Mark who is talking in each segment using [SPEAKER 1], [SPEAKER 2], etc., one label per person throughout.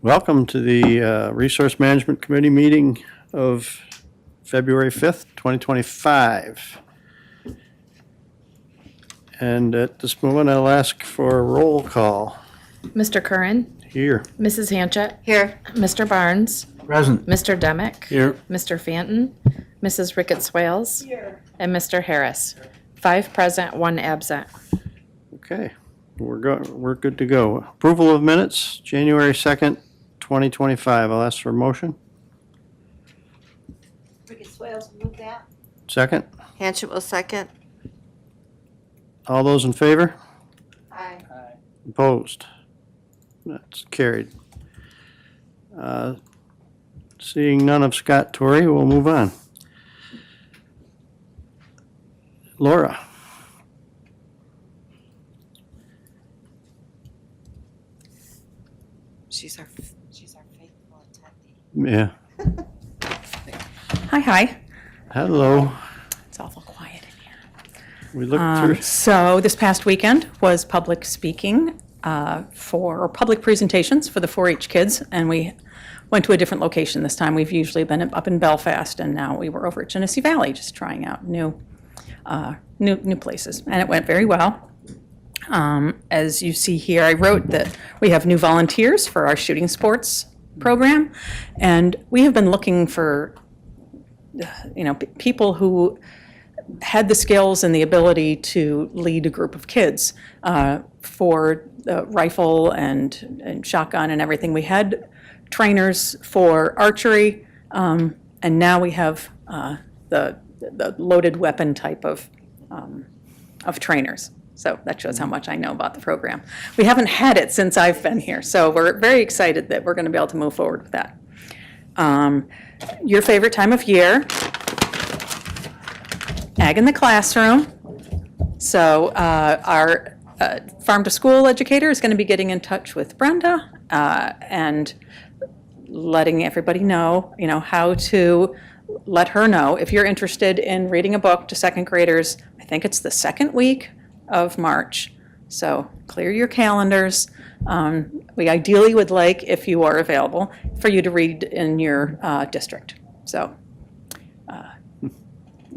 [SPEAKER 1] Welcome to the Resource Management Committee meeting of February 5th, 2025. And at this moment, I'll ask for a roll call.
[SPEAKER 2] Mr. Curran,
[SPEAKER 1] Here.
[SPEAKER 2] Mrs. Hanchett,
[SPEAKER 3] Here.
[SPEAKER 2] Mr. Barnes,
[SPEAKER 4] Present.
[SPEAKER 2] Mr. Demick,
[SPEAKER 1] Here.
[SPEAKER 2] Mr. Fanton, Mrs. Ricketts Wales, and Mr. Harris. 5 present, 1 absent.
[SPEAKER 1] Okay, we're good to go. Approval of minutes, January 2nd, 2025. I'll ask for a motion.
[SPEAKER 3] Ricketts Wales, move that.
[SPEAKER 1] Second.
[SPEAKER 3] Hanchett will second.
[SPEAKER 1] All those in favor?
[SPEAKER 3] Aye.
[SPEAKER 1] Opposed? That's carried. Seeing none of Scott Torrey, we'll move on. Laura.
[SPEAKER 3] She's our faithful attendee.
[SPEAKER 1] Yeah.
[SPEAKER 5] Hi.
[SPEAKER 1] Hello.
[SPEAKER 5] It's awful quiet in here.
[SPEAKER 1] We looked through.
[SPEAKER 5] So this past weekend was public speaking or public presentations for the 4-H kids, and we went to a different location this time. We've usually been up in Belfast, and now we were over at Genesee Valley, just trying out new places, and it went very well. As you see here, I wrote that we have new volunteers for our shooting sports program, and we have been looking for people who had the skills and the ability to lead a group of kids for the rifle and shotgun and everything. We had trainers for archery, and now we have the loaded weapon type of trainers. So that shows how much I know about the program. We haven't had it since I've been here, so we're very excited that we're going to be able to move forward with that. Your favorite time of year, ag in the classroom. So our farm to school educator is going to be getting in touch with Brenda and letting everybody know, how to let her know if you're interested in reading a book to second graders. I think it's the second week of March. So clear your calendars. We ideally would like, if you are available, for you to read in your district. So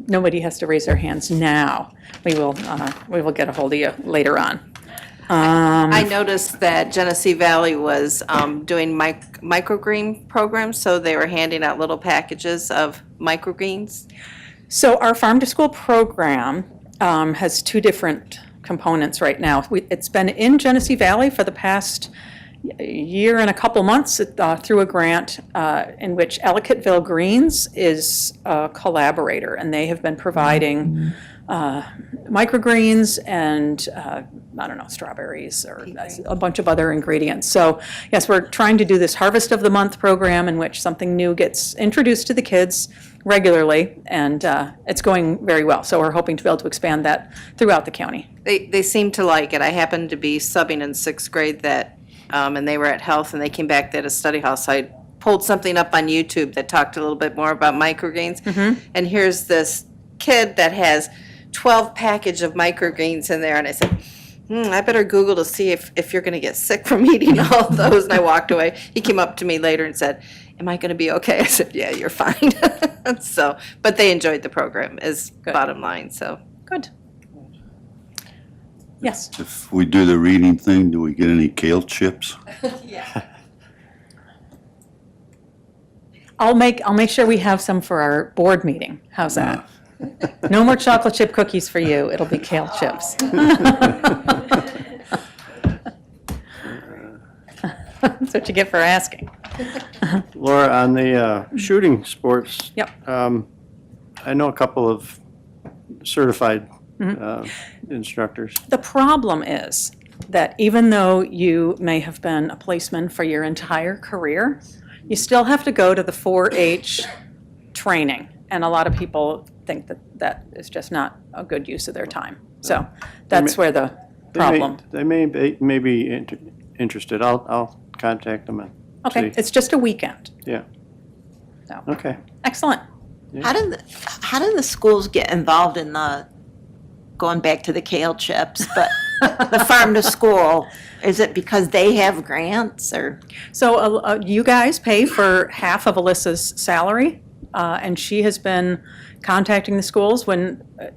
[SPEAKER 5] nobody has to raise their hands now. We will get a hold of you later on.
[SPEAKER 3] I noticed that Genesee Valley was doing microgreen programs, so they were handing out little packages of microgreens.
[SPEAKER 5] So our farm to school program has 2 different components right now. It's been in Genesee Valley for the past year and a couple months through a grant in which Ellicottville Greens is a collaborator, and they have been providing microgreens and strawberries or a bunch of other ingredients. So yes, we're trying to do this Harvest of the Month program in which something new gets introduced to the kids regularly, and it's going very well. So we're hoping to be able to expand that throughout the county.
[SPEAKER 3] They seem to like it. I happened to be subbing in 6th grade and they were at health, and they came back, they had a study hall. So I pulled something up on YouTube that talked a little bit more about microgreens. Mm-hmm. And here's this kid that has 12 package of microgreens in there, and I said, I better Google to see if you're going to get sick from eating all those. And I walked away. He came up to me later and said, am I going to be okay? I said, yeah, you're fine. So, but they enjoyed the program is
[SPEAKER 5] Good.
[SPEAKER 3] Bottom line. So
[SPEAKER 5] Good. Yes.
[SPEAKER 4] If we do the reading thing, do we get any kale chips?
[SPEAKER 5] I'll make sure we have some for our board meeting. How's that? No more chocolate chip cookies for you. It'll be kale chips. That's what you get for asking.
[SPEAKER 1] Laura, on the shooting sports.
[SPEAKER 5] Yep.
[SPEAKER 1] I know a couple of certified instructors.
[SPEAKER 5] The problem is that even though you may have been a policeman for your entire career, you still have to go to the 4-H training. And a lot of people think that is just not a good use of their time. So that's where the problem.
[SPEAKER 1] They may be interested. I'll contact them and
[SPEAKER 5] Okay,
[SPEAKER 1] see.
[SPEAKER 5] it's just a weekend.
[SPEAKER 1] Yeah.
[SPEAKER 5] So,
[SPEAKER 1] Okay.
[SPEAKER 5] excellent.
[SPEAKER 6] How did the schools get involved in the going back to the kale chips? But the farm to school? Is it because they have grants or?
[SPEAKER 5] So you guys pay for half of Alyssa's salary, and she has been contacting the schools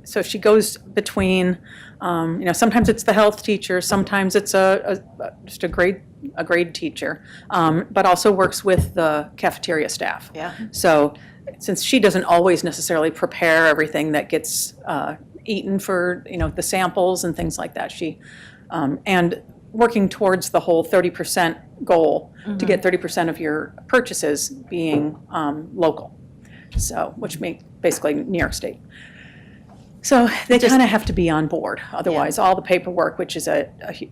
[SPEAKER 5] so she goes between, sometimes it's the health teacher, sometimes it's just a grade teacher, but also works with the cafeteria staff.
[SPEAKER 6] Yeah.
[SPEAKER 5] So since she doesn't always necessarily prepare everything that gets eaten for, the samples and things like that, she, and working towards the whole 30% goal to get 30% of your purchases being local. So, which make basically New York State. So they kind of have to be on board. Otherwise, all the paperwork, which is it's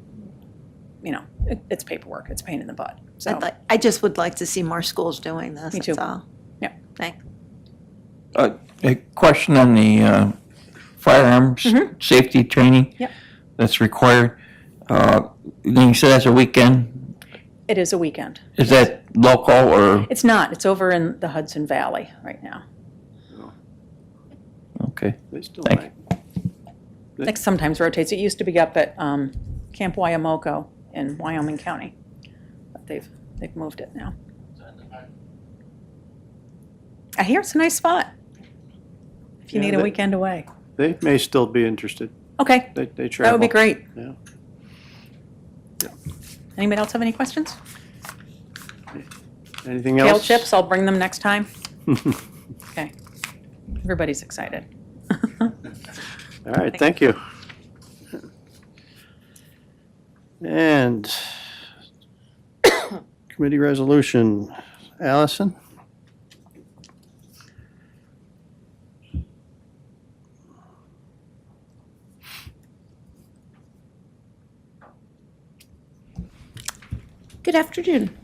[SPEAKER 5] paperwork, it's a pain in the butt. So,
[SPEAKER 6] I just would like to see more schools doing this,
[SPEAKER 5] Me too.
[SPEAKER 6] that's all.
[SPEAKER 5] Yeah.
[SPEAKER 6] Thanks.
[SPEAKER 7] A question on the firearms safety training
[SPEAKER 5] Yep.
[SPEAKER 7] that's required. You said that's a weekend.
[SPEAKER 5] It is a weekend.
[SPEAKER 7] Is that local or?
[SPEAKER 5] It's not. It's over in the Hudson Valley right now.
[SPEAKER 7] Okay.
[SPEAKER 1] They still
[SPEAKER 7] Thank
[SPEAKER 1] might.
[SPEAKER 5] It sometimes rotates. It used to be up at Camp Waiamoko in Wyoming County, but they've moved it now. I hear it's a nice spot if you
[SPEAKER 1] Yeah,
[SPEAKER 5] need a
[SPEAKER 1] they-
[SPEAKER 5] weekend away.
[SPEAKER 1] They may still be interested.
[SPEAKER 5] Okay,
[SPEAKER 1] They travel.
[SPEAKER 5] that would be great.
[SPEAKER 1] Yeah.
[SPEAKER 5] Anybody else have any questions?
[SPEAKER 1] Anything
[SPEAKER 5] Kale
[SPEAKER 1] else?
[SPEAKER 5] chips, I'll bring them next time. Okay. Everybody's excited.
[SPEAKER 1] All right, thank you. And committee resolution, Allison?
[SPEAKER 8] Good afternoon.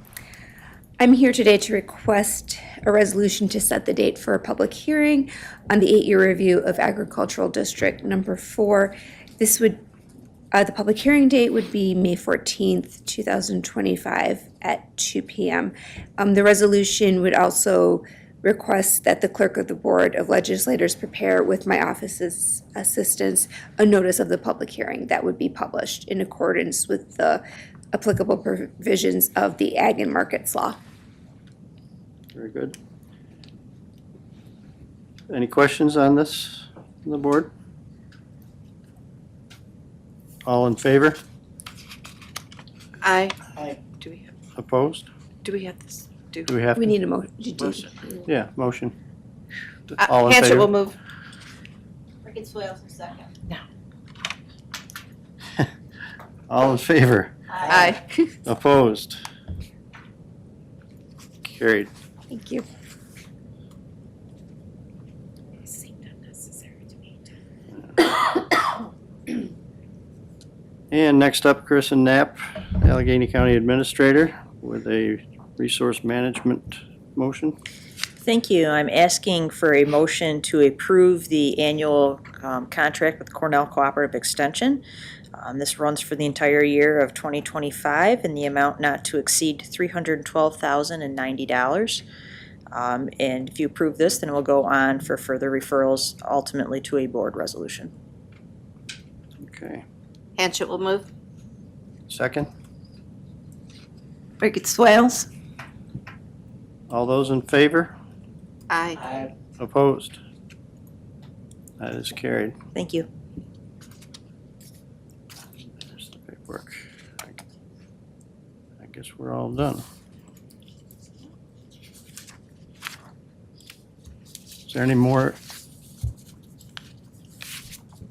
[SPEAKER 8] I'm here today to request a resolution to set the date for a public hearing on the 8-year review of Agricultural District Number 4. This would, the public hearing date would be May 14th, 2025 at 2 p.m. The resolution would also request that the clerk of the Board of Legislators prepare, with my office's assistance, a notice of the public hearing that would be published in accordance with the applicable provisions of the Ag and Markets Law.
[SPEAKER 1] Very good. Any questions on this from the board? All in favor?
[SPEAKER 3] Aye.
[SPEAKER 1] Opposed?
[SPEAKER 3] Do we have this?
[SPEAKER 1] Do we have?
[SPEAKER 8] We
[SPEAKER 1] to-
[SPEAKER 8] need a motion.
[SPEAKER 1] Yeah, motion. All in
[SPEAKER 3] Hanchett will
[SPEAKER 1] favor?
[SPEAKER 3] move.
[SPEAKER 6] Ricketts Wales, second.
[SPEAKER 1] All in favor?
[SPEAKER 3] Aye.
[SPEAKER 1] Opposed? Carried.
[SPEAKER 8] Thank you.
[SPEAKER 1] And next up, Kristen Knapp, Allegheny County Administrator, with a resource management motion.
[SPEAKER 9] Thank you. I'm asking for a motion to approve the annual contract with Cornell Cooperative Extension. This runs for the entire year of 2025 in the amount not to exceed $312,090. And if you approve this, then we'll go on for further referrals, ultimately to a board resolution.
[SPEAKER 1] Okay.
[SPEAKER 3] Hanchett will move.
[SPEAKER 1] Second?
[SPEAKER 6] Ricketts Wales?
[SPEAKER 1] All those in favor?
[SPEAKER 3] Aye.
[SPEAKER 1] Opposed? That is carried.
[SPEAKER 9] Thank you.
[SPEAKER 1] There's the paperwork. I guess we're all done. Is there any more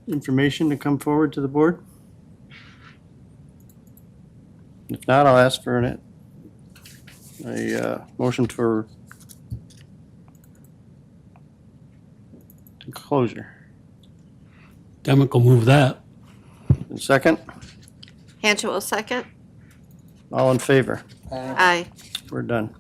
[SPEAKER 1] information to come forward to the board? If not, I'll ask for a motion for closure.
[SPEAKER 10] Demick will move that.
[SPEAKER 1] And second,
[SPEAKER 3] Hanchett will second.
[SPEAKER 1] all in favor?
[SPEAKER 3] Aye.
[SPEAKER 1] We're done.